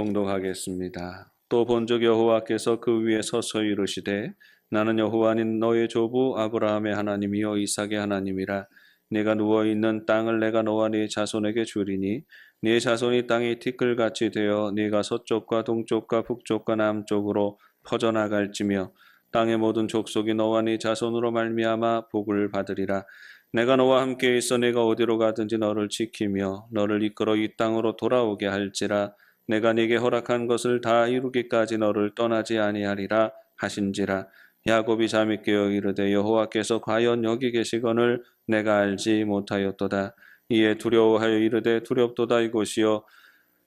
봉독하겠습니다. 또 본적 여호와께서 그 위에 서서 이르시되 나는 여호와는 너의 조부 아브라함의 하나님이요 이삭의 하나님이라. 네가 누워 있는 땅을 내가 너와 네 자손에게 주리니 네 자손이 땅의 티끌같이 되어 네가 서쪽과 동쪽과 북쪽과 남쪽으로 퍼져나갈지며 땅의 모든 족속이 너와 네 자손으로 말미암아 복을 받으리라. 내가 너와 함께 있어 네가 어디로 가든지 너를 지키며 너를 이끌어 이 땅으로 돌아오게 할지라. 내가 네게 허락한 것을 다 이루기까지 너를 떠나지 아니하리라 하신지라. 야곱이 잠이 깨어 이르되 여호와께서 과연 여기 계시거늘 내가 알지 못하였도다. 이에 두려워하여 이르되 두렵도다. 이곳이요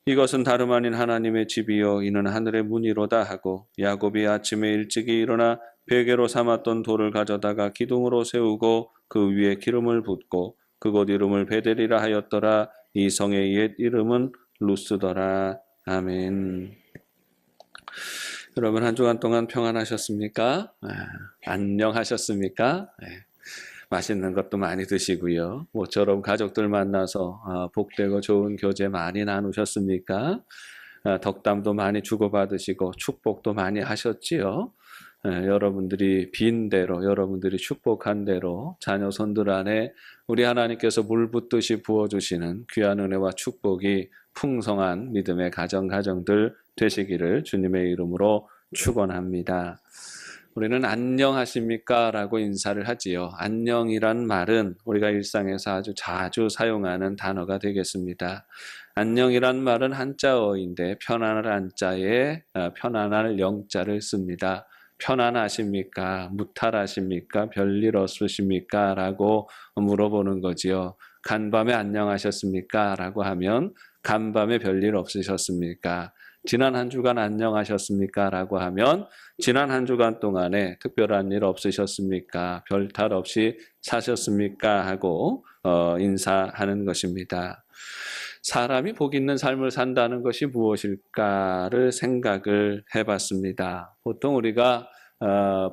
이것은 다름 아닌 하나님의 집이요 이는 하늘의 문이로다 하고, 야곱이 아침에 일찍이 일어나 베개로 삼았던 돌을 가져다가 기둥으로 세우고 그 위에 기름을 붓고 그곳 이름을 베델이라 하였더라. 이 성의 옛 이름은 루스더라. 아멘. 여러분 한 주간 동안 평안하셨습니까? 안녕하셨습니까? 맛있는 것도 많이 드시고요. 모처럼 가족들 만나서 복되고 좋은 교제 많이 나누셨습니까? 덕담도 많이 주고받으시고 축복도 많이 하셨지요. 여러분들이 빈 대로, 여러분들이 축복한 대로 자녀 손들 안에 우리 하나님께서 물 붓듯이 부어주시는 귀한 은혜와 축복이 풍성한 믿음의 가정들 되시기를 주님의 이름으로 축원합니다. 우리는 안녕하십니까? 라고 인사를 하지요. 안녕이란 말은 우리가 일상에서 아주 자주 사용하는 단어가 되겠습니다. 안녕이란 말은 한자어인데 편안할 한자에 편안할 영자를 씁니다. 편안하십니까? 무탈하십니까? 별일 없으십니까? 라고 물어보는 거지요. 간밤에 안녕하셨습니까? 라고 하면 간밤에 별일 없으셨습니까? 지난 한 주간 안녕하셨습니까? 라고 하면 지난 한 주간 동안에 특별한 일 없으셨습니까? 별탈 없이 사셨습니까? 하고 인사하는 것입니다. 사람이 복 있는 삶을 산다는 것이 무엇일까를 생각을 해봤습니다. 보통 우리가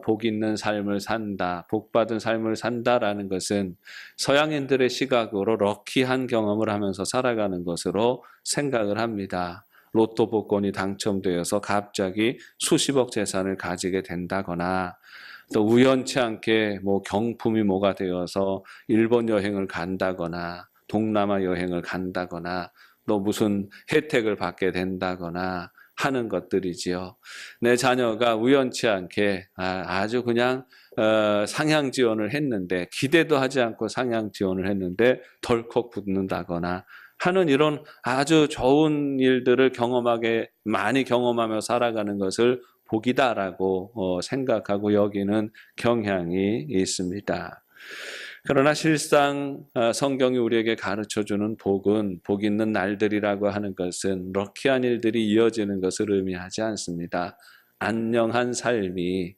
복 있는 삶을 산다, 복 받은 삶을 산다라는 것은 서양인들의 시각으로 럭키한 경험을 하면서 살아가는 것으로 생각을 합니다. 로또 복권이 당첨되어서 갑자기 수십억 재산을 가지게 된다거나 또 우연치 않게 경품이 뭐가 되어서 일본 여행을 간다거나 동남아 여행을 간다거나 또 무슨 혜택을 받게 된다거나 하는 것들이지요. 내 자녀가 우연치 않게 아주 그냥 상향 지원을 했는데 기대도 하지 않고 상향 지원을 했는데 덜컥 붙는다거나 하는 이런 아주 좋은 일들을 많이 경험하며 살아가는 것을 복이다라고 생각하고 여기는 경향이 있습니다. 그러나 실상 성경이 우리에게 가르쳐주는 복은 복 있는 날들이라고 하는 것은 럭키한 일들이 이어지는 것을 의미하지 않습니다. 안녕한 삶이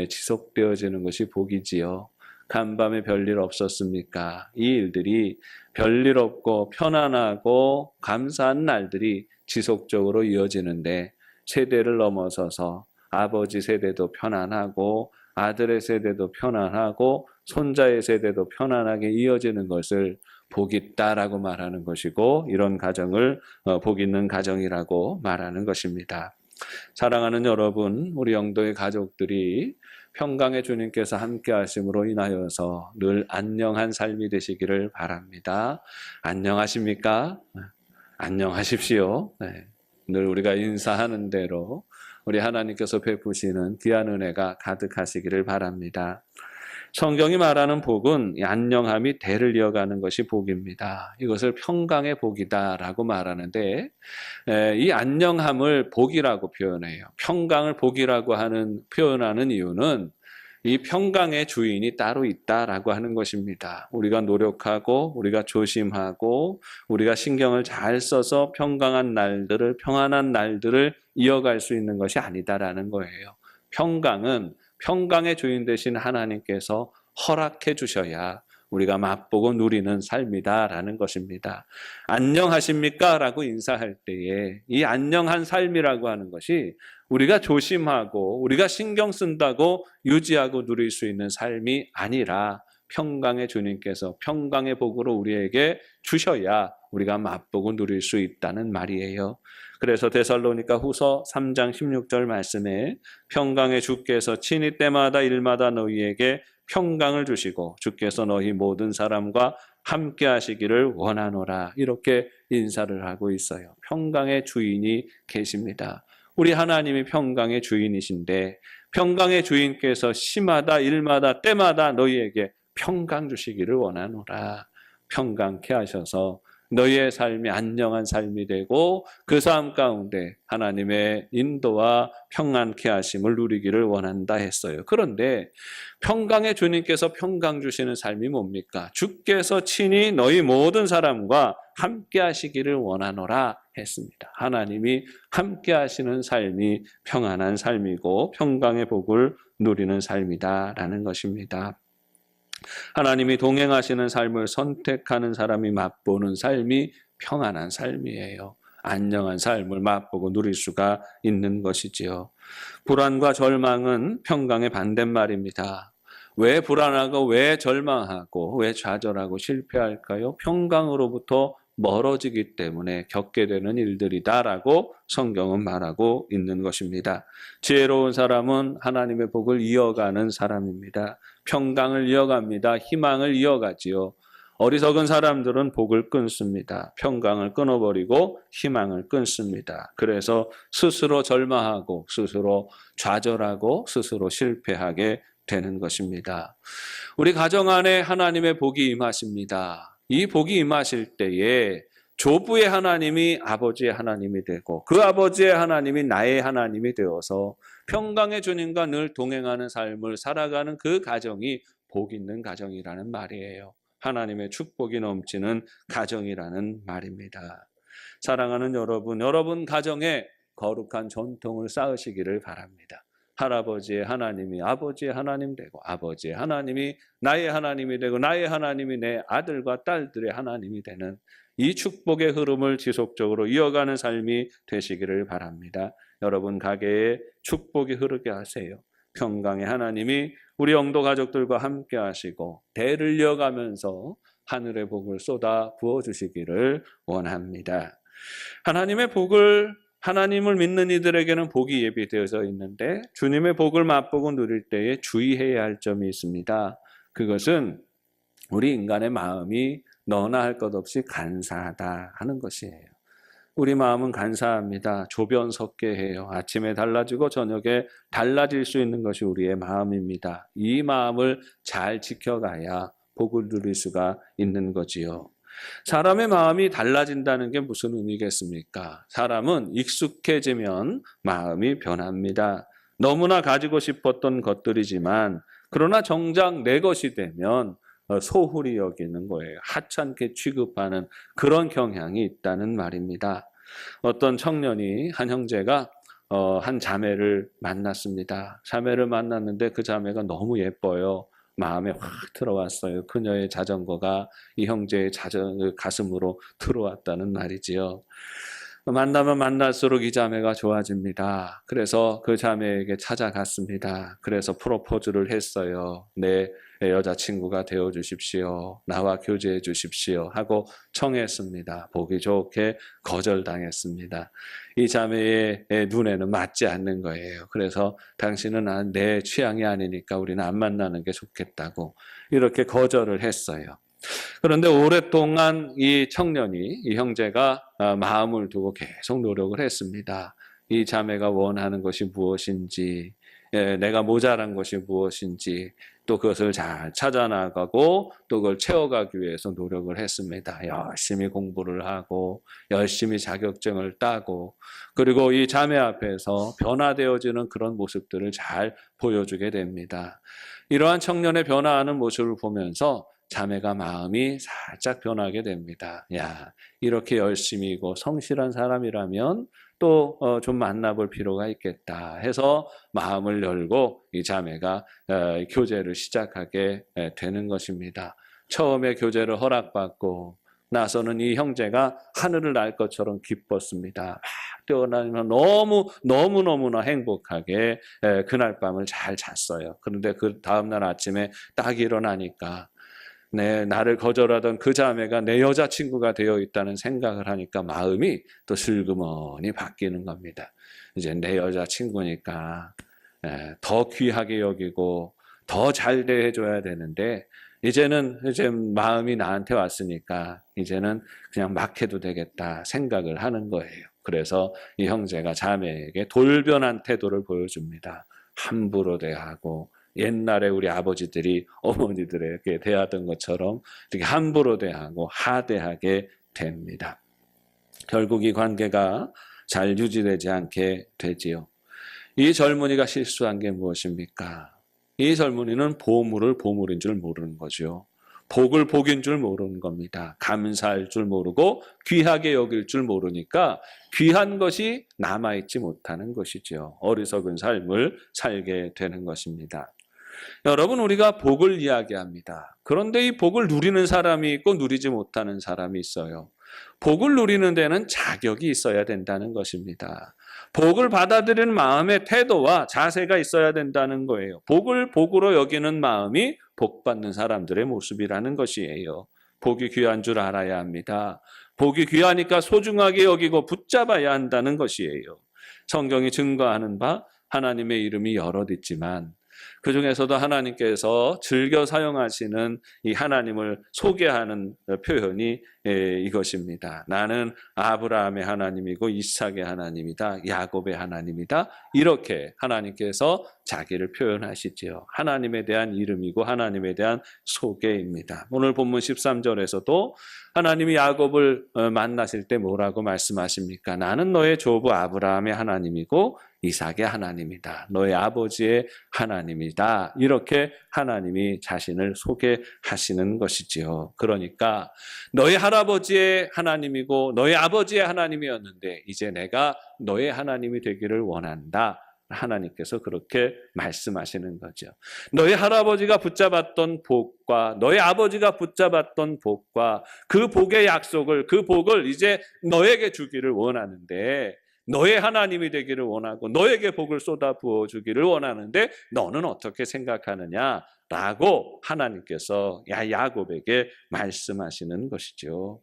지속되어지는 것이 복이지요. 간밤에 별일 없었습니까? 이 일들이 별일 없고 편안하고 감사한 날들이 지속적으로 이어지는데 세대를 넘어서서 아버지 세대도 편안하고 아들의 세대도 편안하고 손자의 세대도 편안하게 이어지는 것을 복 있다라고 말하는 것이고, 이런 가정을 복 있는 가정이라고 말하는 것입니다. 사랑하는 여러분, 우리 영도의 가족들이 평강의 주님께서 함께 하심으로 인하여서 늘 안녕한 삶이 되시기를 바랍니다. 안녕하십니까? 안녕하십시오. 늘 우리가 인사하는 대로 우리 하나님께서 베푸시는 귀한 은혜가 가득하시기를 바랍니다. 성경이 말하는 복은 안녕함이 대를 이어가는 것이 복입니다. 이것을 평강의 복이다라고 말하는데 이 안녕함을 복이라고 표현해요. 평강을 복이라고 표현하는 이유는 이 평강의 주인이 따로 있다라고 하는 것입니다. 우리가 노력하고 우리가 조심하고 우리가 신경을 잘 써서 평안한 날들을 이어갈 수 있는 것이 아니다라는 거예요. 평강은 평강의 주인 되신 하나님께서 허락해 주셔야 우리가 맛보고 누리는 삶이다라는 것입니다. 안녕하십니까? 라고 인사할 때에 이 안녕한 삶이라고 하는 것이 우리가 조심하고 우리가 신경 쓴다고 유지하고 누릴 수 있는 삶이 아니라 평강의 주님께서 평강의 복으로 우리에게 주셔야 우리가 맛보고 누릴 수 있다는 말이에요. 그래서 데살로니가 후서 3장 16절 말씀에 평강의 주께서 친히 때마다 일마다 너희에게 평강을 주시고 주께서 너희 모든 사람과 함께 하시기를 원하노라. 이렇게 인사를 하고 있어요. 평강의 주인이 계십니다. 우리 하나님이 평강의 주인이신데 평강의 주인께서 시마다 일마다 때마다 너희에게 평강 주시기를 원하노라. 평강케 하셔서 너희의 삶이 안녕한 삶이 되고 그 삶 가운데 하나님의 인도와 평안케 하심을 누리기를 원한다 했어요. 그런데 평강의 주님께서 평강 주시는 삶이 뭡니까? 주께서 친히 너희 모든 사람과 함께 하시기를 원하노라 했습니다. 하나님이 함께 하시는 삶이 평안한 삶이고 평강의 복을 누리는 삶이다라는 것입니다. 하나님이 동행하시는 삶을 선택하는 사람이 맛보는 삶이 평안한 삶이에요. 안녕한 삶을 맛보고 누릴 수가 있는 것이지요. 불안과 절망은 평강의 반대말입니다. 왜 불안하고 왜 절망하고 왜 좌절하고 실패할까요? 평강으로부터 멀어지기 때문에 겪게 되는 일들이다라고 성경은 말하고 있는 것입니다. 지혜로운 사람은 하나님의 복을 이어가는 사람입니다. 평강을 이어갑니다. 희망을 이어가지요. 어리석은 사람들은 복을 끊습니다. 평강을 끊어버리고 희망을 끊습니다. 그래서 스스로 절망하고 스스로 좌절하고 스스로 실패하게 되는 것입니다. 우리 가정 안에 하나님의 복이 임하십니다. 이 복이 임하실 때에 조부의 하나님이 아버지의 하나님이 되고 그 아버지의 하나님이 나의 하나님이 되어서 평강의 주님과 늘 동행하는 삶을 살아가는 그 가정이 복 있는 가정이라는 말이에요. 하나님의 축복이 넘치는 가정이라는 말입니다. 사랑하는 여러분, 여러분 가정에 거룩한 전통을 쌓으시기를 바랍니다. 할아버지의 하나님이 아버지의 하나님 되고 아버지의 하나님이 나의 하나님이 되고 나의 하나님이 내 아들과 딸들의 하나님이 되는 이 축복의 흐름을 지속적으로 이어가는 삶이 되시기를 바랍니다. 여러분 가게에 축복이 흐르게 하세요. 평강의 하나님이 우리 영도 가족들과 함께 하시고 대를 이어가면서 하늘의 복을 쏟아 부어주시기를 원합니다. 하나님을 믿는 이들에게는 복이 예비되어져 있는데 주님의 복을 맛보고 누릴 때에 주의해야 할 점이 있습니다. 그것은 우리 인간의 마음이 너나 할 것 없이 간사하다 하는 것이에요. 우리 마음은 간사합니다. 조변 섞게 해요. 아침에 달라지고 저녁에 달라질 수 있는 것이 우리의 마음입니다. 이 마음을 잘 지켜가야 복을 누릴 수가 있는 거지요. 사람의 마음이 달라진다는 게 무슨 의미겠습니까? 사람은 익숙해지면 마음이 변합니다. 너무나 가지고 싶었던 것들이지만 그러나 정작 내 것이 되면 소홀히 여기는 거예요. 하찮게 취급하는 그런 경향이 있다는 말입니다. 어떤 청년이 한 형제가 한 자매를 만났습니다. 자매를 만났는데 그 자매가 너무 예뻐요. 마음에 확 들어왔어요. 그녀의 자전거가 이 형제의 가슴으로 들어왔다는 말이지요. 만나면 만날수록 이 자매가 좋아집니다. 그래서 그 자매에게 찾아갔습니다. 그래서 프로포즈를 했어요. 내 여자친구가 되어주십시오. 나와 교제해 주십시오. 하고 청했습니다. 보기 좋게 거절당했습니다. 이 자매의 눈에는 맞지 않는 거예요. 그래서 당신은 내 취향이 아니니까 우리는 안 만나는 게 좋겠다고 이렇게 거절을 했어요. 그런데 오랫동안 이 청년이, 이 형제가 마음을 두고 계속 노력을 했습니다. 이 자매가 원하는 것이 무엇인지, 내가 모자란 것이 무엇인지, 또 그것을 잘 찾아나가고 또 그걸 채워가기 위해서 노력을 했습니다. 열심히 공부를 하고 열심히 자격증을 따고 그리고 이 자매 앞에서 변화되어지는 그런 모습들을 잘 보여주게 됩니다. 이러한 청년의 변화하는 모습을 보면서 자매가 마음이 살짝 변하게 됩니다. 이렇게 열심히고 성실한 사람이라면 또 좀 만나볼 필요가 있겠다 해서 마음을 열고 이 자매가 교제를 시작하게 되는 것입니다. 처음에 교제를 허락받고 나서는 이 형제가 하늘을 날 것처럼 기뻤습니다. 뛰어나면 너무너무나 행복하게 그날 밤을 잘 잤어요. 그런데 그 다음날 아침에 딱 일어나니까 나를 거절하던 그 자매가 내 여자친구가 되어 있다는 생각을 하니까 마음이 또 슬그머니 바뀌는 겁니다. 이제 내 여자친구니까 더 귀하게 여기고 더 잘 대해줘야 되는데 이제는 마음이 나한테 왔으니까 이제는 그냥 막 해도 되겠다 생각을 하는 거예요. 그래서 이 형제가 자매에게 돌변한 태도를 보여줍니다. 함부로 대하고 옛날에 우리 아버지들이 어머니들에게 대하던 것처럼 이렇게 함부로 대하고 하대하게 됩니다. 결국 이 관계가 잘 유지되지 않게 되지요. 이 젊은이가 실수한 게 무엇입니까? 이 젊은이는 보물을 보물인 줄 모르는 거죠. 복을 복인 줄 모르는 겁니다. 감사할 줄 모르고 귀하게 여길 줄 모르니까 귀한 것이 남아있지 못하는 것이죠. 어리석은 삶을 살게 되는 것입니다. 여러분, 우리가 복을 이야기합니다. 그런데 이 복을 누리는 사람이 있고 누리지 못하는 사람이 있어요. 복을 누리는 데는 자격이 있어야 된다는 것입니다. 복을 받아들이는 마음의 태도와 자세가 있어야 된다는 거예요. 복을 복으로 여기는 마음이 복 받는 사람들의 모습이라는 것이에요. 복이 귀한 줄 알아야 합니다. 복이 귀하니까 소중하게 여기고 붙잡아야 한다는 것이에요. 성경이 증거하는 바 하나님의 이름이 여럿 있지만 그 중에서도 하나님께서 즐겨 사용하시는 이 하나님을 소개하는 표현이 이것입니다. 나는 아브라함의 하나님이고 이삭의 하나님이다. 야곱의 하나님이다. 이렇게 하나님께서 자기를 표현하시지요. 하나님에 대한 이름이고 하나님에 대한 소개입니다. 오늘 본문 13절에서도 하나님이 야곱을 만나실 때 뭐라고 말씀하십니까? 나는 너의 조부 아브라함의 하나님이고 이삭의 하나님이다. 너의 아버지의 하나님이다. 이렇게 하나님이 자신을 소개하시는 것이지요. 그러니까 너의 할아버지의 하나님이고 너의 아버지의 하나님이었는데 이제 내가 너의 하나님이 되기를 원한다. 하나님께서 그렇게 말씀하시는 거죠. 너의 할아버지가 붙잡았던 복과 너의 아버지가 붙잡았던 복과 그 복의 약속을, 그 복을 이제 너에게 주기를 원하는데 너의 하나님이 되기를 원하고 너에게 복을 쏟아 부어주기를 원하는데 너는 어떻게 생각하느냐라고 하나님께서 야곱에게 말씀하시는 것이죠.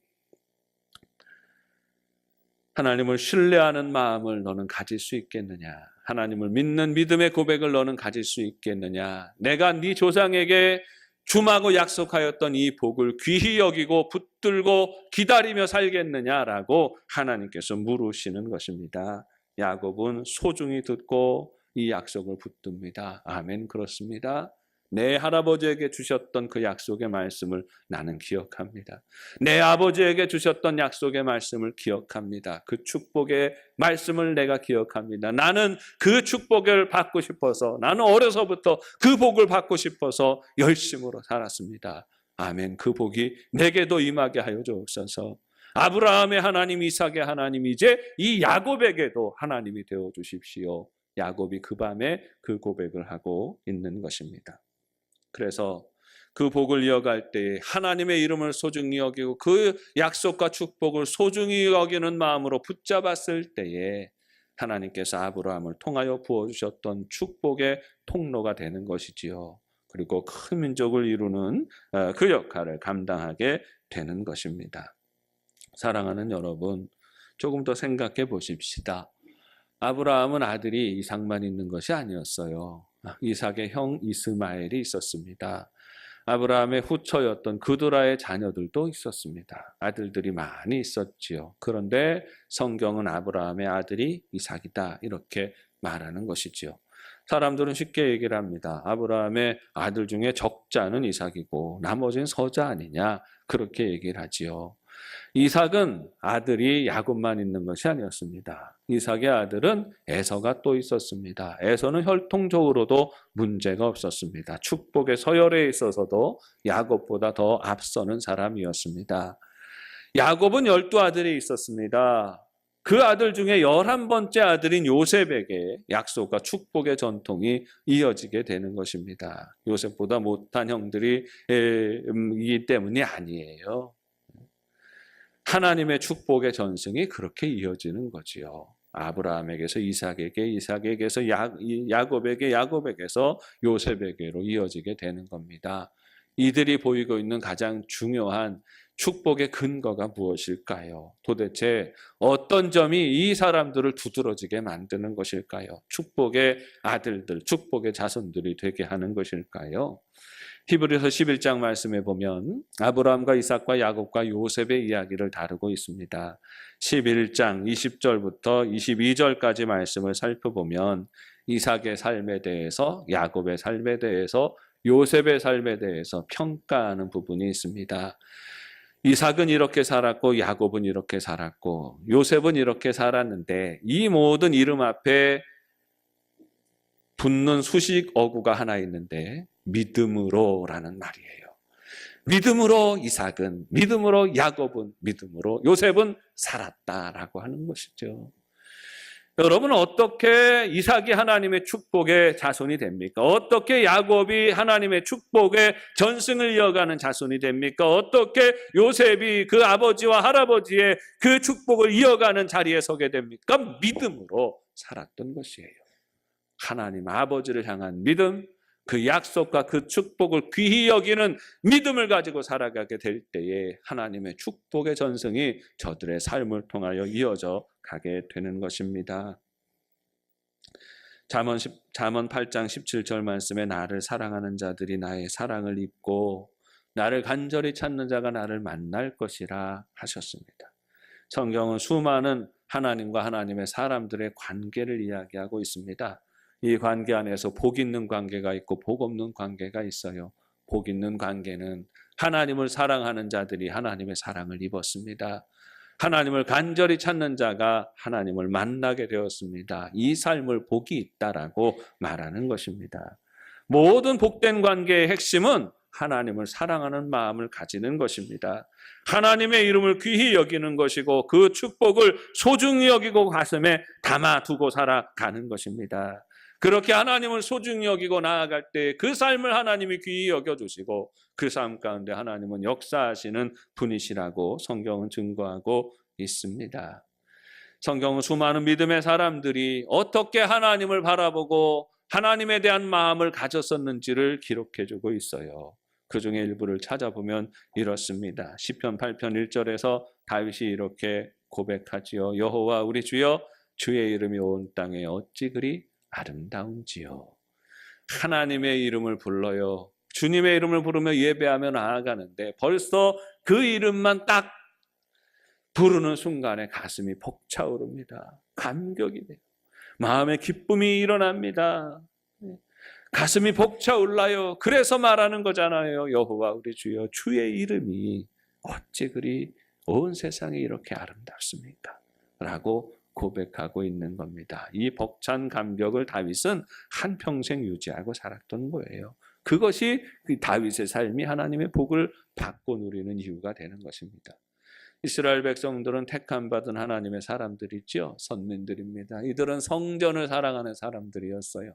하나님을 신뢰하는 마음을 너는 가질 수 있겠느냐? 하나님을 믿는 믿음의 고백을 너는 가질 수 있겠느냐? 내가 네 조상에게 주마고 약속하였던 이 복을 귀히 여기고 붙들고 기다리며 살겠느냐라고 하나님께서 물으시는 것입니다. 야곱은 소중히 듣고 이 약속을 붙듭니다. 아멘, 그렇습니다. 내 할아버지에게 주셨던 그 약속의 말씀을 나는 기억합니다. 내 아버지에게 주셨던 약속의 말씀을 기억합니다. 그 축복의 말씀을 내가 기억합니다. 나는 그 축복을 받고 싶어서, 나는 어려서부터 그 복을 받고 싶어서 열심으로 살았습니다. 아멘. 그 복이 내게도 임하게 하여 주옵소서. 아브라함의 하나님, 이삭의 하나님, 이제 이 야곱에게도 하나님이 되어 주십시오. 야곱이 그 밤에 그 고백을 하고 있는 것입니다. 그래서 그 복을 이어갈 때 하나님의 이름을 소중히 여기고 그 약속과 축복을 소중히 여기는 마음으로 붙잡았을 때에 하나님께서 아브라함을 통하여 부어주셨던 축복의 통로가 되는 것이지요. 그리고 큰 민족을 이루는 그 역할을 감당하게 되는 것입니다. 사랑하는 여러분, 조금 더 생각해 보십시다. 아브라함은 아들이 이삭만 있는 것이 아니었어요. 이삭의 형 이스마엘이 있었습니다. 아브라함의 후처였던 그두라의 자녀들도 있었습니다. 아들들이 많이 있었지요. 그런데 성경은 아브라함의 아들이 이삭이다 이렇게 말하는 것이지요. 사람들은 쉽게 얘기를 합니다. 아브라함의 아들 중에 적자는 이삭이고 나머지는 서자 아니냐 그렇게 얘기를 하지요. 이삭은 아들이 야곱만 있는 것이 아니었습니다. 이삭의 아들은 에서가 또 있었습니다. 에서는 혈통적으로도 문제가 없었습니다. 축복의 서열에 있어서도 야곱보다 더 앞서는 사람이었습니다. 야곱은 12아들이 있었습니다. 그 아들 중에 11번째 아들인 요셉에게 약속과 축복의 전통이 이어지게 되는 것입니다. 요셉보다 못한 형들이 이기 때문이 아니에요. 하나님의 축복의 전승이 그렇게 이어지는 거지요. 아브라함에게서 이삭에게, 이삭에게서 야곱에게, 야곱에게서 요셉에게로 이어지게 되는 겁니다. 이들이 보이고 있는 가장 중요한 축복의 근거가 무엇일까요? 도대체 어떤 점이 이 사람들을 두드러지게 만드는 것일까요? 축복의 아들들, 축복의 자손들이 되게 하는 것일까요? 히브리서 11장 말씀에 보면 아브라함과 이삭과 야곱과 요셉의 이야기를 다루고 있습니다. 11장 20절부터 22절까지 말씀을 살펴보면 이삭의 삶에 대해서, 야곱의 삶에 대해서, 요셉의 삶에 대해서 평가하는 부분이 있습니다. 이삭은 이렇게 살았고 야곱은 이렇게 살았고 요셉은 이렇게 살았는데 이 모든 이름 앞에 붙는 수식 어구가 하나 있는데 믿음으로라는 말이에요. 믿음으로 이삭은, 믿음으로 야곱은, 믿음으로 요셉은 살았다라고 하는 것이죠. 여러분, 어떻게 이삭이 하나님의 축복의 자손이 됩니까? 어떻게 야곱이 하나님의 축복의 전승을 이어가는 자손이 됩니까? 어떻게 요셉이 그 아버지와 할아버지의 그 축복을 이어가는 자리에 서게 됩니까? 믿음으로 살았던 것이에요. 하나님 아버지를 향한 믿음, 그 약속과 그 축복을 귀히 여기는 믿음을 가지고 살아가게 될 때에 하나님의 축복의 전승이 저들의 삶을 통하여 이어져 가게 되는 것입니다. 잠언 8장 17절 말씀에 나를 사랑하는 자들이 나의 사랑을 입고 나를 간절히 찾는 자가 나를 만날 것이라 하셨습니다. 성경은 수많은 하나님과 하나님의 사람들의 관계를 이야기하고 있습니다. 이 관계 안에서 복 있는 관계가 있고 복 없는 관계가 있어요. 복 있는 관계는 하나님을 사랑하는 자들이 하나님의 사랑을 입었습니다. 하나님을 간절히 찾는 자가 하나님을 만나게 되었습니다. 이 삶을 복이 있다라고 말하는 것입니다. 모든 복된 관계의 핵심은 하나님을 사랑하는 마음을 가지는 것입니다. 하나님의 이름을 귀히 여기는 것이고 그 축복을 소중히 여기고 가슴에 담아두고 살아가는 것입니다. 그렇게 하나님을 소중히 여기고 나아갈 때 그 삶을 하나님이 귀히 여겨주시고 그 삶 가운데 하나님은 역사하시는 분이시라고 성경은 증거하고 있습니다. 성경은 수많은 믿음의 사람들이 어떻게 하나님을 바라보고 하나님에 대한 마음을 가졌었는지를 기록해주고 있어요. 그 중에 일부를 찾아보면 이렇습니다. 시편 8편 1절에서 다윗이 이렇게 고백하지요. 여호와 우리 주여, 주의 이름이 온 땅에 어찌 그리 아름다운지요. 하나님의 이름을 불러요. 주님의 이름을 부르며 예배하며 나아가는데 벌써 그 이름만 딱 부르는 순간에 가슴이 벅차오릅니다. 감격이 돼요. 마음에 기쁨이 일어납니다. 가슴이 벅차올라요. 그래서 말하는 거잖아요. 여호와 우리 주여, 주의 이름이 어찌 그리 온 세상에 이렇게 아름답습니까? 라고 고백하고 있는 겁니다. 이 벅찬 감격을 다윗은 한평생 유지하고 살았던 거예요. 그것이 다윗의 삶이 하나님의 복을 받고 누리는 이유가 되는 것입니다. 이스라엘 백성들은 택함받은 하나님의 사람들이죠. 선민들입니다. 이들은 성전을 사랑하는 사람들이었어요.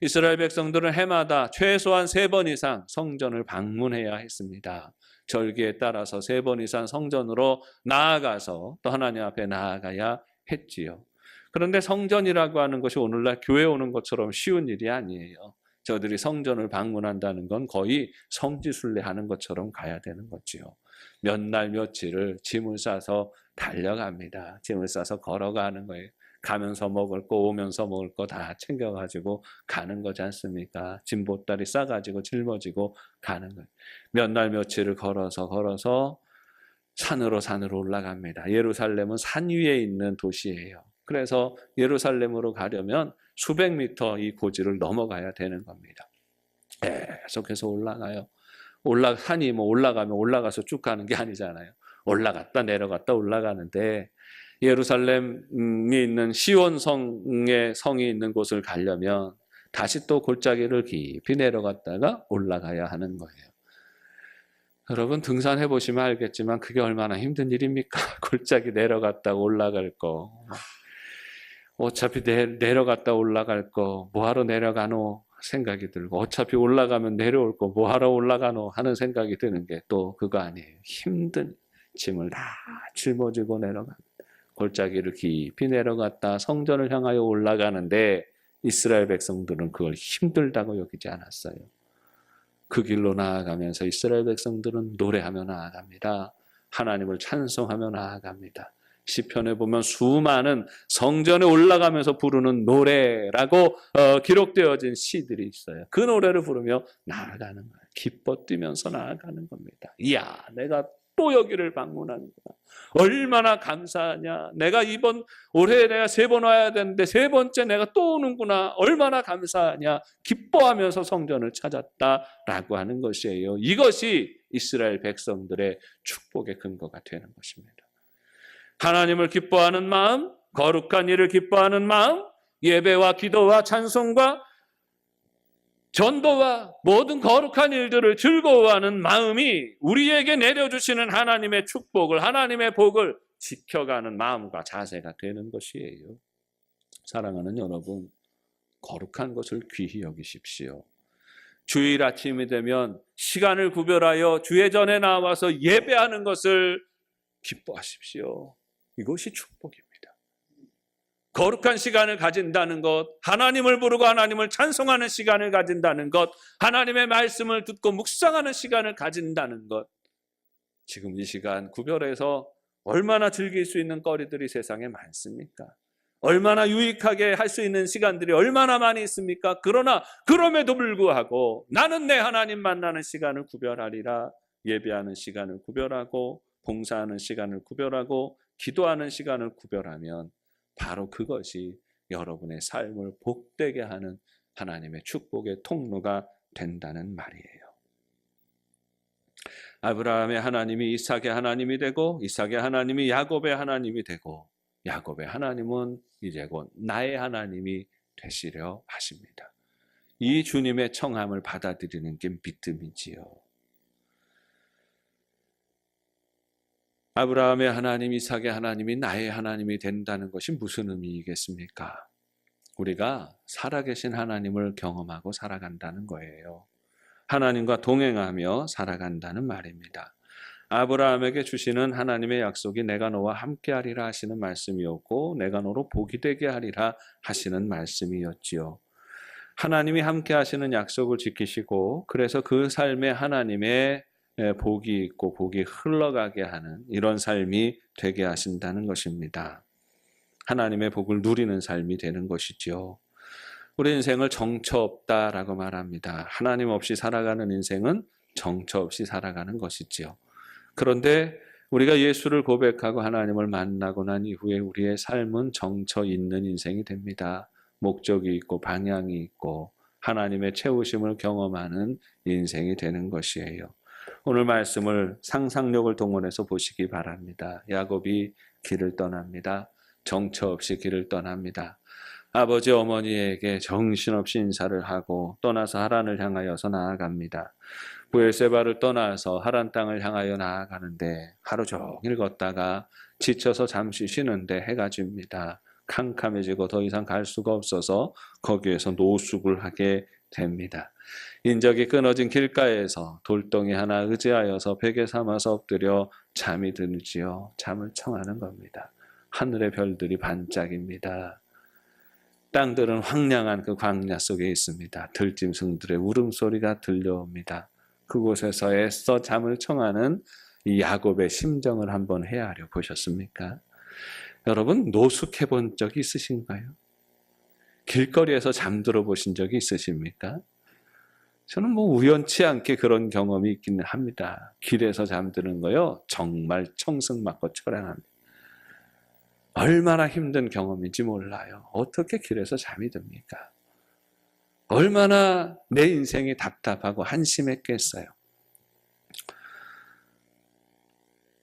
이스라엘 백성들은 해마다 최소한 3번 이상 성전을 방문해야 했습니다. 절기에 따라서 3번 이상 성전으로 나아가서 또 하나님 앞에 나아가야 했지요. 그런데 성전이라고 하는 것이 오늘날 교회 오는 것처럼 쉬운 일이 아니에요. 저들이 성전을 방문한다는 건 거의 성지순례하는 것처럼 가야 되는 거지요. 몇 날 며칠을 짐을 싸서 달려갑니다. 짐을 싸서 걸어가는 거예요. 가면서 먹을 거, 오면서 먹을 거 다 챙겨가지고 가는 거지 않습니까? 짐 보따리 싸가지고 짊어지고 가는 거예요. 몇 날 며칠을 걸어서 산으로 올라갑니다. 예루살렘은 산 위에 있는 도시예요. 그래서 예루살렘으로 가려면 수백 미터 이 고지를 넘어가야 되는 겁니다. 계속해서 올라가요. 산이 올라가면 올라가서 쭉 가는 게 아니잖아요. 올라갔다 내려갔다 올라가는데 예루살렘이 있는 시온성의 성이 있는 곳을 가려면 다시 또 골짜기를 깊이 내려갔다가 올라가야 하는 거예요. 여러분 등산해 보시면 알겠지만 그게 얼마나 힘든 일입니까? 골짜기 내려갔다 올라갈 거. 어차피 내려갔다 올라갈 거 뭐하러 내려가노 생각이 들고 어차피 올라가면 내려올 거 뭐하러 올라가노 하는 생각이 드는 게 또 그거 아니에요. 힘든 짐을 다 짊어지고 내려갑니다. 골짜기를 깊이 내려갔다 성전을 향하여 올라가는데 이스라엘 백성들은 그걸 힘들다고 여기지 않았어요. 그 길로 나아가면서 이스라엘 백성들은 노래하며 나아갑니다. 하나님을 찬송하며 나아갑니다. 시편에 보면 수많은 성전에 올라가면서 부르는 노래라고 기록되어진 시들이 있어요. 그 노래를 부르며 나아가는 거예요. 기뻐 뛰면서 나아가는 겁니다. 이야, 내가 또 여기를 방문하는구나. 얼마나 감사하냐. 내가 올해 내가 3번 와야 되는데 3번째 내가 또 오는구나. 얼마나 감사하냐. 기뻐하면서 성전을 찾았다라고 하는 것이에요. 이것이 이스라엘 백성들의 축복의 근거가 되는 것입니다. 하나님을 기뻐하는 마음, 거룩한 일을 기뻐하는 마음, 예배와 기도와 찬송과 전도와 모든 거룩한 일들을 즐거워하는 마음이 우리에게 내려주시는 하나님의 축복을, 하나님의 복을 지켜가는 마음과 자세가 되는 것이에요. 사랑하는 여러분, 거룩한 것을 귀히 여기십시오. 주일 아침이 되면 시간을 구별하여 주의 전에 나와서 예배하는 것을 기뻐하십시오. 이것이 축복입니다. 거룩한 시간을 가진다는 것, 하나님을 부르고 하나님을 찬송하는 시간을 가진다는 것, 하나님의 말씀을 듣고 묵상하는 시간을 가진다는 것. 지금 이 시간 구별해서 얼마나 즐길 수 있는 거리들이 세상에 많습니까? 얼마나 유익하게 할 수 있는 시간들이 얼마나 많이 있습니까? 그러나 그럼에도 불구하고 나는 내 하나님 만나는 시간을 구별하리라. 예배하는 시간을 구별하고 봉사하는 시간을 구별하고 기도하는 시간을 구별하면 바로 그것이 여러분의 삶을 복되게 하는 하나님의 축복의 통로가 된다는 말이에요. 아브라함의 하나님이 이삭의 하나님이 되고 이삭의 하나님이 야곱의 하나님이 되고 야곱의 하나님은 이제 곧 나의 하나님이 되시려 하십니다. 이 주님의 청함을 받아들이는 게 믿음이지요. 아브라함의 하나님, 이삭의 하나님이 나의 하나님이 된다는 것이 무슨 의미이겠습니까? 우리가 살아계신 하나님을 경험하고 살아간다는 거예요. 하나님과 동행하며 살아간다는 말입니다. 아브라함에게 주시는 하나님의 약속이 내가 너와 함께하리라 하시는 말씀이었고 내가 너로 복이 되게 하리라 하시는 말씀이었지요. 하나님이 함께 하시는 약속을 지키시고 그래서 그 삶에 하나님의 복이 있고 복이 흘러가게 하는 이런 삶이 되게 하신다는 것입니다. 하나님의 복을 누리는 삶이 되는 것이죠. 우리 인생을 정처 없다라고 말합니다. 하나님 없이 살아가는 인생은 정처 없이 살아가는 것이지요. 그런데 우리가 예수를 고백하고 하나님을 만나고 난 이후에 우리의 삶은 정처 있는 인생이 됩니다. 목적이 있고 방향이 있고 하나님의 채우심을 경험하는 인생이 되는 것이에요. 오늘 말씀을 상상력을 동원해서 보시기 바랍니다. 야곱이 길을 떠납니다. 정처 없이 길을 떠납니다. 아버지 어머니에게 정신없이 인사를 하고 떠나서 하란을 향하여서 나아갑니다. 브엘세바를 떠나서 하란 땅을 향하여 나아가는데 하루 종일 걷다가 지쳐서 잠시 쉬는데 해가 집니다. 캄캄해지고 더 이상 갈 수가 없어서 거기에서 노숙을 하게 됩니다. 인적이 끊어진 길가에서 돌덩이 하나 의지하여서 베개 삼아서 엎드려 잠이 들지요. 잠을 청하는 겁니다. 하늘의 별들이 반짝입니다. 땅들은 황량한 그 광야 속에 있습니다. 들짐승들의 울음소리가 들려옵니다. 그곳에서 애써 잠을 청하는 이 야곱의 심정을 한번 헤아려 보셨습니까? 여러분 노숙해 본 적이 있으신가요? 길거리에서 잠들어 보신 적이 있으십니까? 저는 우연치 않게 그런 경험이 있기는 합니다. 길에서 잠드는 거요 정말 청승맞고 처량합니다. 얼마나 힘든 경험인지 몰라요. 어떻게 길에서 잠이 듭니까? 얼마나 내 인생이 답답하고 한심했겠어요.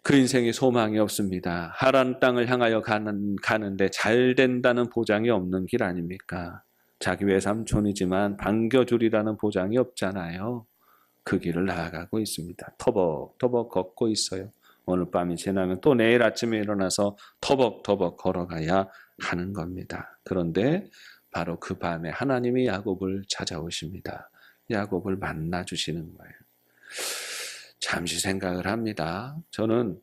그 인생이 소망이 없습니다. 하란 땅을 향하여 가는데 잘 된다는 보장이 없는 길 아닙니까? 자기 외삼촌이지만 반겨주리라는 보장이 없잖아요. 그 길을 나아가고 있습니다. 터벅터벅 걷고 있어요. 오늘 밤이 지나면 또 내일 아침에 일어나서 터벅터벅 걸어가야 하는 겁니다. 그런데 바로 그 밤에 하나님이 야곱을 찾아오십니다. 야곱을 만나주시는 거예요. 잠시 생각을 합니다. 저는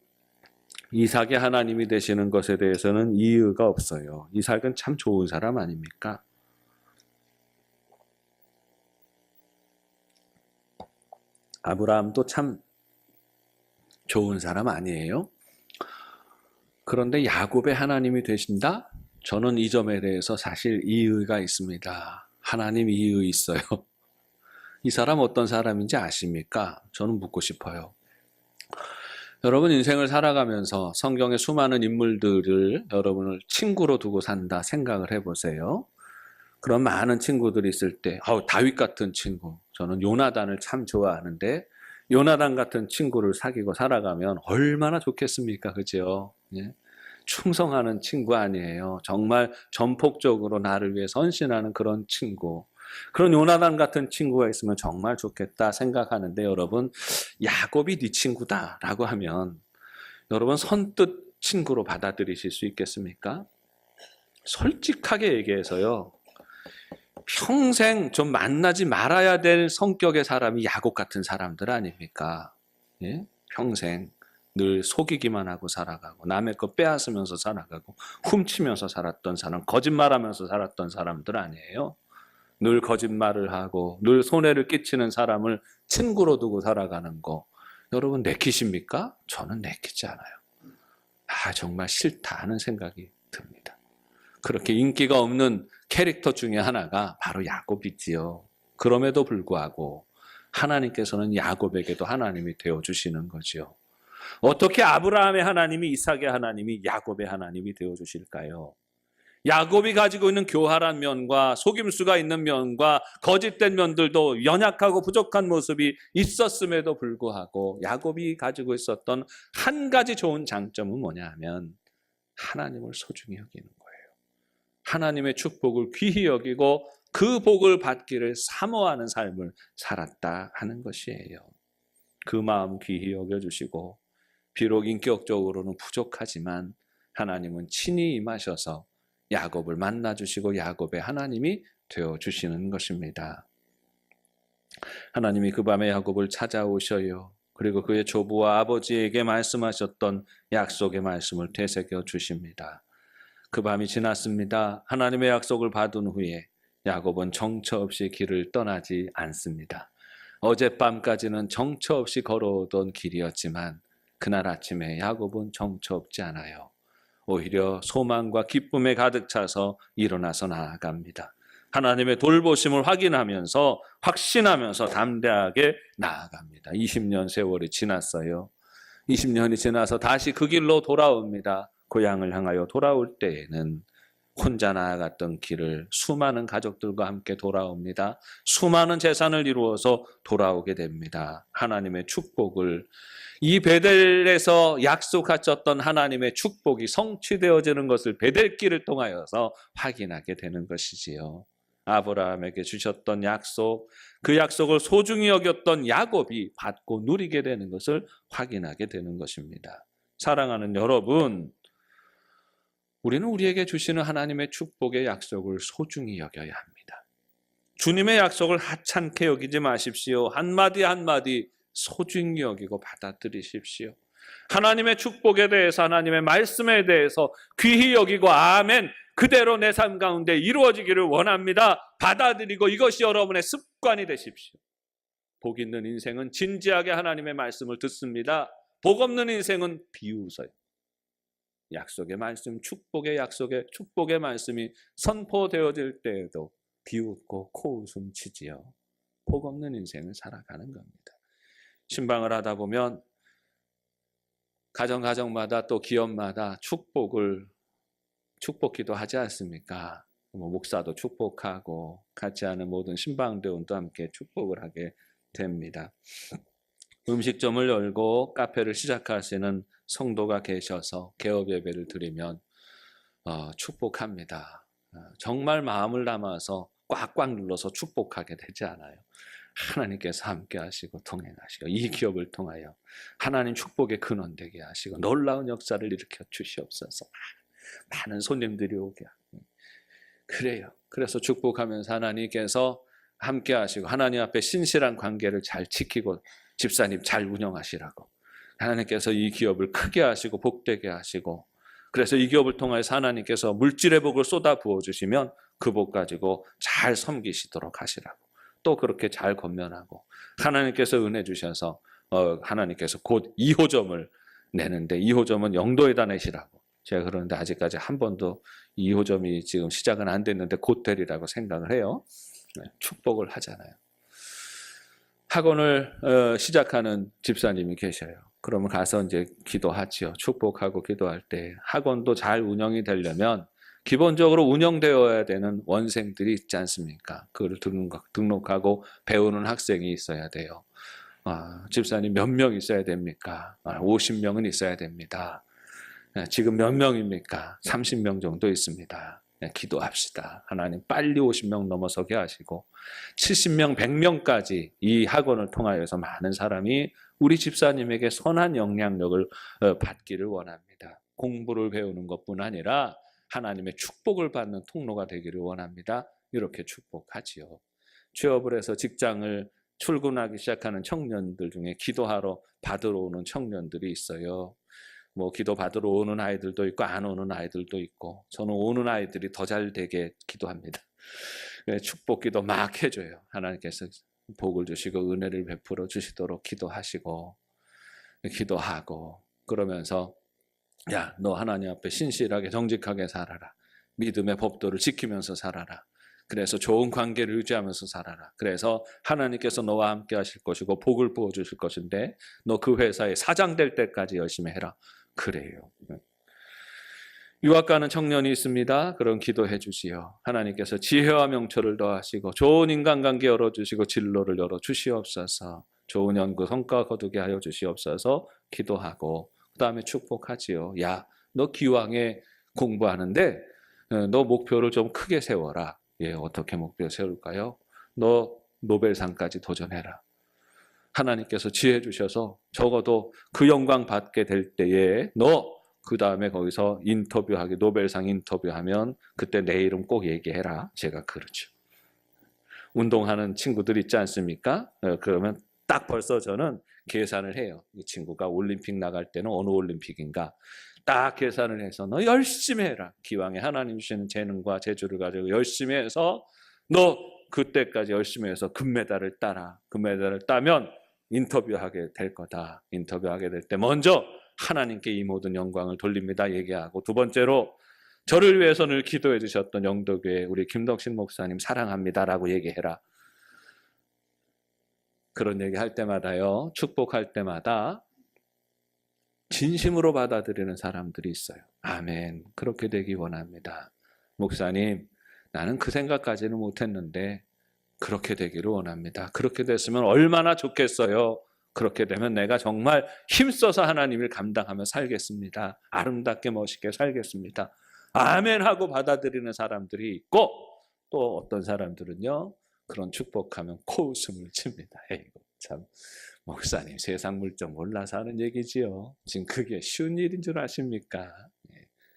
이삭의 하나님이 되시는 것에 대해서는 이의가 없어요. 이삭은 참 좋은 사람 아닙니까? 아브라함도 참 좋은 사람 아니에요? 그런데 야곱의 하나님이 되신다? 저는 이 점에 대해서 사실 이의가 있습니다. 하나님 이의 있어요. 이 사람 어떤 사람인지 아십니까? 저는 묻고 싶어요. 여러분 인생을 살아가면서 성경의 수많은 인물들을 여러분을 친구로 두고 산다 생각을 해보세요. 그런 많은 친구들이 있을 때 다윗 같은 친구, 저는 요나단을 참 좋아하는데 요나단 같은 친구를 사귀고 살아가면 얼마나 좋겠습니까? 그죠? 예? 충성하는 친구 아니에요. 정말 전폭적으로 나를 위해 선신하는 그런 친구. 그런 요나단 같은 친구가 있으면 정말 좋겠다 생각하는데 여러분 야곱이 네 친구다라고 하면 여러분 선뜻 친구로 받아들이실 수 있겠습니까? 솔직하게 얘기해서요. 평생 좀 만나지 말아야 될 성격의 사람이 야곱 같은 사람들 아닙니까? 예? 평생 늘 속이기만 하고 살아가고 남의 거 빼앗으면서 살아가고 훔치면서 살았던 사람, 거짓말하면서 살았던 사람들 아니에요? 늘 거짓말을 하고 늘 손해를 끼치는 사람을 친구로 두고 살아가는 거 여러분 내키십니까? 저는 내키지 않아요. 정말 싫다 하는 생각이 듭니다. 그렇게 인기가 없는 캐릭터 중에 하나가 바로 야곱이지요. 그럼에도 불구하고 하나님께서는 야곱에게도 하나님이 되어주시는 거죠. 어떻게 아브라함의 하나님이 이삭의 하나님이 야곱의 하나님이 되어주실까요? 야곱이 가지고 있는 교활한 면과 속임수가 있는 면과 거짓된 면들도 연약하고 부족한 모습이 있었음에도 불구하고 야곱이 가지고 있었던 한 가지 좋은 장점은 뭐냐 하면 하나님을 소중히 여기는 거예요. 하나님의 축복을 귀히 여기고 그 복을 받기를 사모하는 삶을 살았다 하는 것이에요. 그 마음 귀히 여겨주시고 비록 인격적으로는 부족하지만 하나님은 친히 임하셔서 야곱을 만나주시고 야곱의 하나님이 되어주시는 것입니다. 하나님이 그 밤에 야곱을 찾아오셔요. 그리고 그의 조부와 아버지에게 말씀하셨던 약속의 말씀을 되새겨 주십니다. 그 밤이 지났습니다. 하나님의 약속을 받은 후에 야곱은 정처 없이 길을 떠나지 않습니다. 어젯밤까지는 정처 없이 걸어오던 길이었지만 그날 아침에 야곱은 정처 없지 않아요. 오히려 소망과 기쁨에 가득 차서 일어나서 나아갑니다. 하나님의 돌보심을 확인하면서 확신하면서 담대하게 나아갑니다. 20년 세월이 지났어요. 20년이 지나서 다시 그 길로 돌아옵니다. 고향을 향하여 돌아올 때에는 혼자 나아갔던 길을 수많은 가족들과 함께 돌아옵니다. 수많은 재산을 이루어서 돌아오게 됩니다. 하나님의 축복을 이 베델에서 약속하셨던 하나님의 축복이 성취되어지는 것을 베델길을 통하여서 확인하게 되는 것이지요. 아브라함에게 주셨던 약속, 그 약속을 소중히 여겼던 야곱이 받고 누리게 되는 것을 확인하게 되는 것입니다. 사랑하는 여러분, 우리는 우리에게 주시는 하나님의 축복의 약속을 소중히 여겨야 합니다. 주님의 약속을 하찮게 여기지 마십시오. 한마디 한마디 소중히 여기고 받아들이십시오. 하나님의 축복에 대해서 하나님의 말씀에 대해서 귀히 여기고 아멘 그대로 내 삶 가운데 이루어지기를 원합니다. 받아들이고 이것이 여러분의 습관이 되십시오. 복 있는 인생은 진지하게 하나님의 말씀을 듣습니다. 복 없는 인생은 비웃어요. 약속의 말씀, 축복의 약속의 축복의 말씀이 선포되어질 때에도 비웃고 코웃음 치지요. 복 없는 인생을 살아가는 겁니다. 신방을 하다 보면 가정마다 또 기업마다 축복기도 하지 않습니까? 목사도 축복하고 같이 하는 모든 신방대원도 함께 축복을 하게 됩니다. 음식점을 열고 카페를 시작하시는 성도가 계셔서 개업 예배를 드리면 축복합니다. 정말 마음을 담아서 꽉꽉 눌러서 축복하게 되지 않아요. 하나님께서 함께 하시고 동행하시고 이 기업을 통하여 하나님 축복의 근원 되게 하시고 놀라운 역사를 일으켜 주시옵소서. 많은 손님들이 오게 그래요. 그래서 축복하면서 하나님께서 함께 하시고 하나님 앞에 신실한 관계를 잘 지키고 집사님 잘 운영하시라고 하나님께서 이 기업을 크게 하시고 복되게 하시고 그래서 이 기업을 통해서 하나님께서 물질의 복을 쏟아 부어주시면 그 복 가지고 잘 섬기시도록 하시라고 또 그렇게 잘 권면하고 하나님께서 은혜 주셔서 하나님께서 곧 2호점을 내는데 2호점은 영도에다 내시라고. 제가 그러는데 아직까지 한 번도 2호점이 지금 시작은 안 됐는데 곧 되리라고 생각을 해요. 축복을 하잖아요. 학원을 시작하는 집사님이 계셔요. 그러면 가서 이제 기도하지요. 축복하고 기도할 때 학원도 잘 운영이 되려면 기본적으로 운영되어야 되는 원생들이 있지 않습니까? 그걸 등록하고 배우는 학생이 있어야 돼요. 집사님 몇 명 있어야 됩니까? 50명은 있어야 됩니다. 지금 몇 명입니까? 30명 정도 있습니다. 기도합시다. 하나님 빨리 50명 넘어서게 하시고 70명, 100명까지 이 학원을 통하여서 많은 사람이 우리 집사님에게 선한 영향력을 받기를 원합니다. 공부를 배우는 것뿐 아니라 하나님의 축복을 받는 통로가 되기를 원합니다. 이렇게 축복하지요. 취업을 해서 직장을 출근하기 시작하는 청년들 중에 기도하러 받으러 오는 청년들이 있어요. 뭐 기도 받으러 오는 아이들도 있고 안 오는 아이들도 있고 저는 오는 아이들이 더 잘 되게 기도합니다. 축복 기도 막 해줘요. 하나님께서 복을 주시고 은혜를 베풀어 주시도록 기도하시고 기도하고 그러면서 야, 너 하나님 앞에 신실하게 정직하게 살아라. 믿음의 법도를 지키면서 살아라. 그래서 좋은 관계를 유지하면서 살아라. 그래서 하나님께서 너와 함께 하실 것이고 복을 부어주실 것인데 너 그 회사에 사장 될 때까지 열심히 해라. 그래요. 유학 가는 청년이 있습니다. 그럼 기도해 주시오. 하나님께서 지혜와 명철을 더하시고 좋은 인간관계 열어주시고 진로를 열어주시옵소서. 좋은 연구 성과 거두게 하여 주시옵소서. 기도하고 그 다음에 축복하지요. 야, 너 기왕에 공부하는데 너 목표를 좀 크게 세워라. 예, 어떻게 목표 세울까요? 너 노벨상까지 도전해라. 하나님께서 지혜 주셔서 적어도 그 영광 받게 될 때에 너 그 다음에 거기서 인터뷰하기 노벨상 인터뷰하면 그때 내 이름 꼭 얘기해라. 제가 그러죠. 운동하는 친구들 있지 않습니까? 그러면 딱 벌써 저는 계산을 해요. 이 친구가 올림픽 나갈 때는 어느 올림픽인가 딱 계산을 해서 너 열심히 해라. 기왕에 하나님 주시는 재능과 재주를 가지고 열심히 해서 너 그때까지 열심히 해서 금메달을 따라. 금메달을 따면 인터뷰하게 될 거다. 인터뷰하게 될 때 먼저 하나님께 이 모든 영광을 돌립니다. 얘기하고 두 번째로 저를 위해서 늘 기도해 주셨던 영도교회 우리 김덕신 목사님 사랑합니다라고 얘기해라. 그런 얘기 할 때마다요. 축복할 때마다 진심으로 받아들이는 사람들이 있어요. 아멘. 그렇게 되기 원합니다. 목사님, 나는 그 생각까지는 못했는데 그렇게 되기를 원합니다. 그렇게 됐으면 얼마나 좋겠어요. 그렇게 되면 내가 정말 힘써서 하나님을 감당하며 살겠습니다. 아름답게 멋있게 살겠습니다. 아멘 하고 받아들이는 사람들이 있고 또 어떤 사람들은요. 그런 축복하면 코웃음을 칩니다. 에이고 참 목사님 세상 물정 몰라서 하는 얘기지요. 지금 그게 쉬운 일인 줄 아십니까?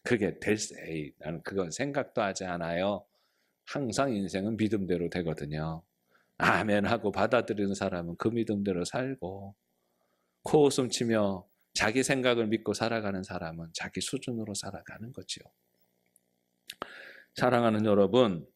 그게 에이, 나는 그건 생각도 하지 않아요. 항상 인생은 믿음대로 되거든요. 아멘 하고 받아들이는 사람은 그 믿음대로 살고 코웃음 치며 자기 생각을 믿고 살아가는 사람은 자기 수준으로 살아가는 거죠. 사랑하는 여러분,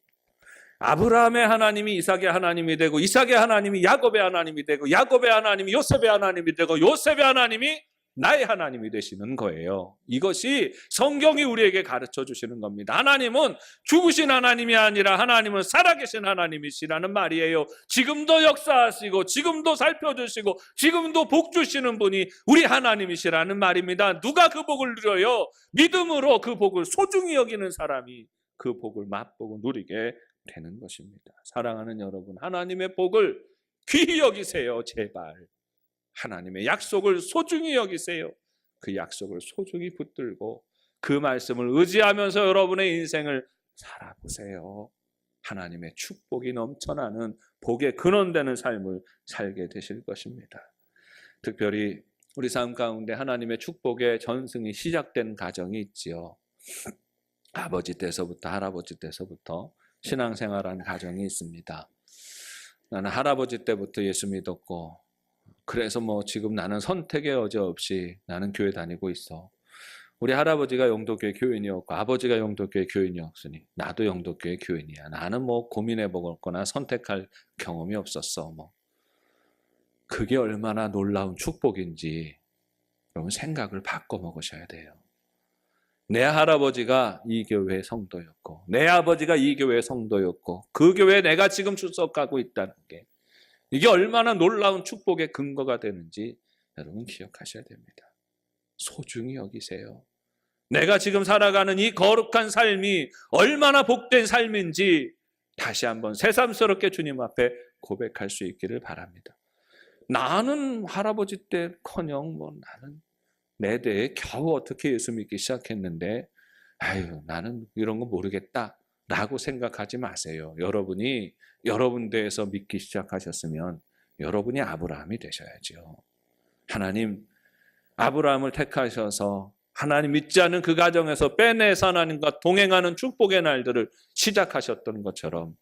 아브라함의 하나님이 이삭의 하나님이 되고 이삭의 하나님이 야곱의 하나님이 되고 야곱의 하나님이 요셉의 하나님이 되고 요셉의 하나님이 나의 하나님이 되시는 거예요. 이것이 성경이 우리에게 가르쳐 주시는 겁니다. 하나님은 죽으신 하나님이 아니라 하나님은 살아계신 하나님이시라는 말이에요. 지금도 역사하시고 지금도 살펴주시고 지금도 복 주시는 분이 우리 하나님이시라는 말입니다. 누가 그 복을 누려요? 믿음으로 그 복을 소중히 여기는 사람이 그 복을 맛보고 누리게 되는 것입니다. 사랑하는 여러분, 하나님의 복을 귀히 여기세요. 제발. 하나님의 약속을 소중히 여기세요. 그 약속을 소중히 붙들고 그 말씀을 의지하면서 여러분의 인생을 살아보세요. 하나님의 축복이 넘쳐나는 복의 근원되는 삶을 살게 되실 것입니다. 특별히 우리 삶 가운데 하나님의 축복의 전승이 시작된 가정이 있지요. 아버지 때서부터 할아버지 때서부터 신앙생활한 가정이 있습니다. 나는 할아버지 때부터 예수 믿었고 그래서 뭐 지금 나는 선택의 여지 없이 나는 교회 다니고 있어. 우리 할아버지가 영도교회 교인이었고 아버지가 영도교회 교인이었으니 나도 영도교회 교인이야. 나는 뭐 고민해 보거나 선택할 경험이 없었어. 뭐 그게 얼마나 놀라운 축복인지 여러분 생각을 바꿔 먹으셔야 돼요. 내 할아버지가 이 교회 성도였고 내 아버지가 이 교회 성도였고 그 교회에 내가 지금 출석하고 있다는 게 이게 얼마나 놀라운 축복의 근거가 되는지 여러분 기억하셔야 됩니다. 소중히 여기세요. 내가 지금 살아가는 이 거룩한 삶이 얼마나 복된 삶인지 다시 한번 새삼스럽게 주님 앞에 고백할 수 있기를 바랍니다. 나는 할아버지 때커녕 뭐 나는 내 대에 겨우 어떻게 예수 믿기 시작했는데 아유 나는 이런 거 모르겠다 라고 생각하지 마세요. 여러분이 여러분 대에서 믿기 시작하셨으면 여러분이 아브라함이 되셔야죠. 하나님 아브라함을 택하셔서 하나님 믿지 않는 그 가정에서 빼내서 하나님과 동행하는 축복의 날들을 시작하셨던 것처럼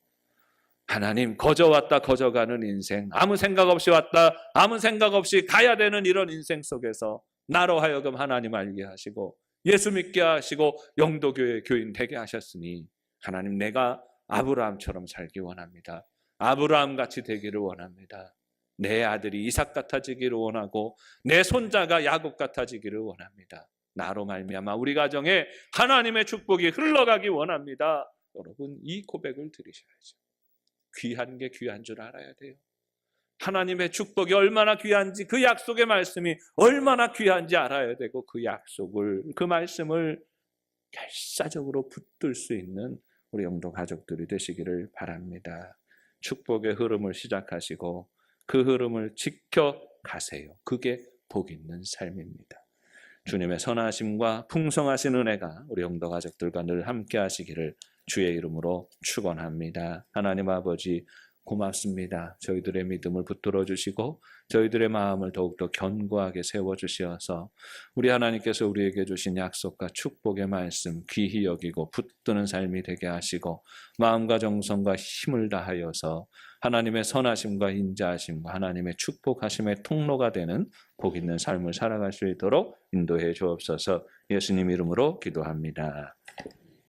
하나님 거저 왔다 거저 가는 인생, 아무 생각 없이 왔다 아무 생각 없이 가야 되는 이런 인생 속에서 나로 하여금 하나님 알게 하시고 예수 믿게 하시고 영도교회 교인 되게 하셨으니 하나님 내가 아브라함처럼 살기 원합니다. 아브라함 같이 되기를 원합니다. 내 아들이 이삭 같아지기를 원하고 내 손자가 야곱 같아지기를 원합니다. 나로 말미암아 우리 가정에 하나님의 축복이 흘러가기 원합니다. 여러분 이 고백을 드리셔야죠. 귀한 게 귀한 줄 알아야 돼요. 하나님의 축복이 얼마나 귀한지 그 약속의 말씀이 얼마나 귀한지 알아야 되고 그 약속을 그 말씀을 결사적으로 붙들 수 있는 우리 영도 가족들이 되시기를 바랍니다. 축복의 흐름을 시작하시고 그 흐름을 지켜가세요. 그게 복 있는 삶입니다. 주님의 선하심과 풍성하신 은혜가 우리 영도 가족들과 늘 함께 하시기를 주의 이름으로 축원합니다. 하나님 아버지 고맙습니다. 저희들의 믿음을 붙들어 주시고 저희들의 마음을 더욱더 견고하게 세워주시어서 우리 하나님께서 우리에게 주신 약속과 축복의 말씀 귀히 여기고 붙드는 삶이 되게 하시고 마음과 정성과 힘을 다하여서 하나님의 선하심과 인자하심과 하나님의 축복하심의 통로가 되는 복 있는 삶을 살아갈 수 있도록 인도해 주옵소서. 예수님 이름으로 기도합니다.